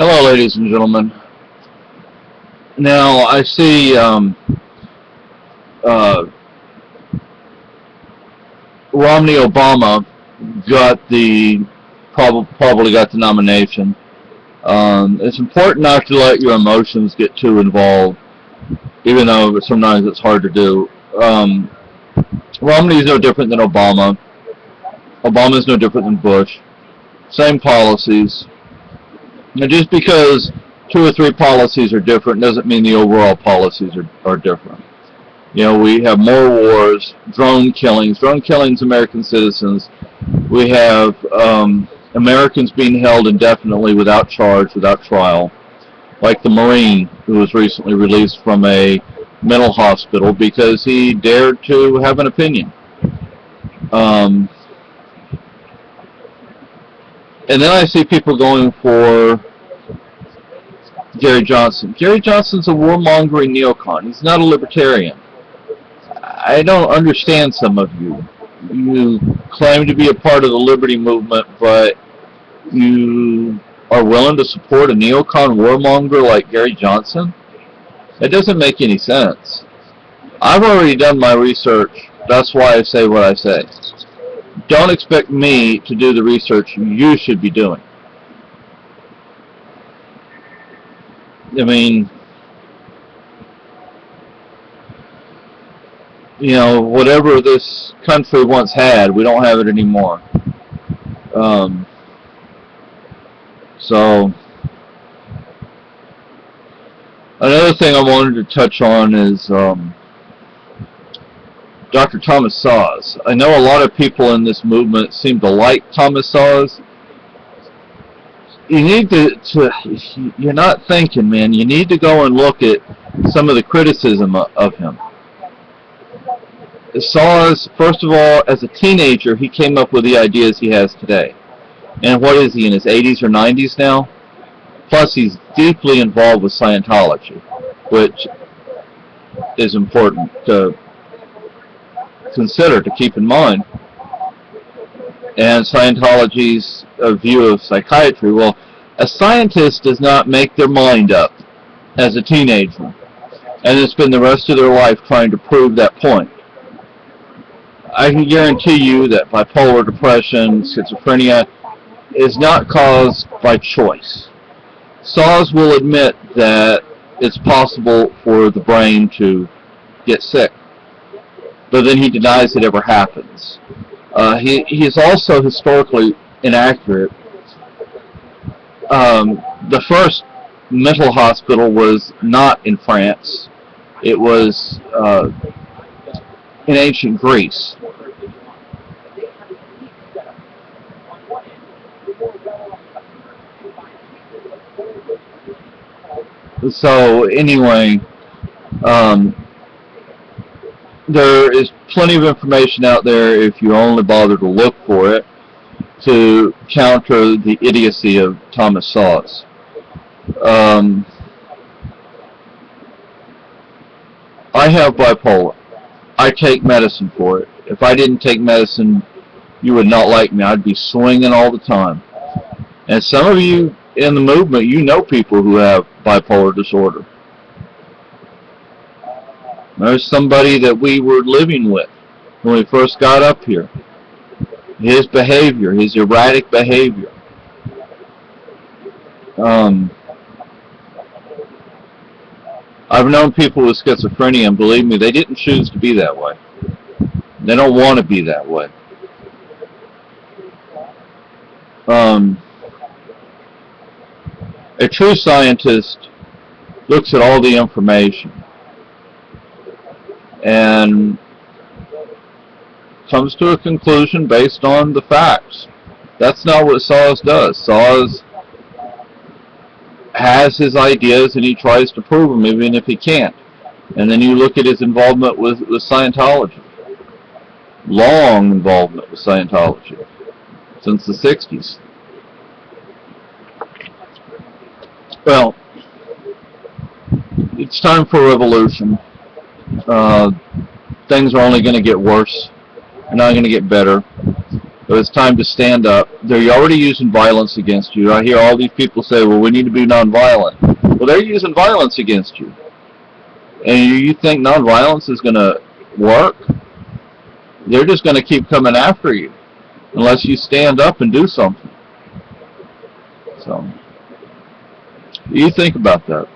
Hello, ladies and gentlemen. Now, I see uh, Romney Obama probably got the nomination. It's important not to let your emotions get too involved, even though sometimes it's hard to do. Romney is no different than Obama. Obama is no different than Bush. Same policies. Now, just because two or three policies are different doesn't mean the overall policies are different. You know, we have more wars, drone killings, American citizens. We have Americans being held indefinitely without charge, without trial, like the Marine who was recently released from a mental hospital because he dared to have an opinion. And then I see people going for Gary Johnson. Gary Johnson's a warmongering neocon. He's not a libertarian. I don't understand some of you. You claim to be a part of the liberty movement, but you are willing to support a neocon warmonger like Gary Johnson? That doesn't make any sense. I've already done my research. That's why I say what I say. Don't expect me to do the research you should be doing. I mean, you know, whatever this country once had, we don't have it anymore. So, another thing I wanted to touch on is Dr. Thomas Szasz. I know a lot of people in this movement seem to like Thomas Szasz. You need you're not thinking, man. You need to go and look at some of the criticism of him. Szasz, first of all, as a teenager, he came up with the ideas he has today. And what is he, in his 80s or 90s now? Plus, he's deeply involved with Scientology, which is important to consider, to keep in mind. And Scientology's view of psychiatry. Well, a scientist does not make their mind up as a teenager, and it's been the rest of their life trying to prove that point. I can guarantee you that bipolar depression, schizophrenia, is not caused by choice. Szasz will admit that it's possible for the brain to get sick, but then he denies it ever happens. He is also historically inaccurate. The first mental hospital was not in France. It was in ancient Greece. So anyway, there is plenty of information out there if you only bother to look for it to counter the idiocy of Thomas Szasz. I have bipolar. I take medicine for it. If I didn't take medicine, you would not like me. I'd be swinging all the time. And some of you in the movement, you know people who have bipolar disorder. There's somebody that we were living with when we first got up here. His behavior, his erratic behavior. I've known people with schizophrenia, and believe me, they didn't choose to be that way. They don't want to be that way. A true scientist looks at all the information and comes to a conclusion based on the facts. That's not what Szasz does. Szasz has his ideas and he tries to prove them even if he can't. And then you look at his involvement with Scientology. Long involvement with Scientology. Since the 60s. Well, it's time for a revolution. Things are only going to get worse. They're not going to get better. It was time to stand up. They're already using violence against you. I hear all these people say, well, we need to be nonviolent. Well, they're using violence against you. And you think nonviolence is going to work? They're just going to keep coming after you unless you stand up and do something. So, what do you think about that?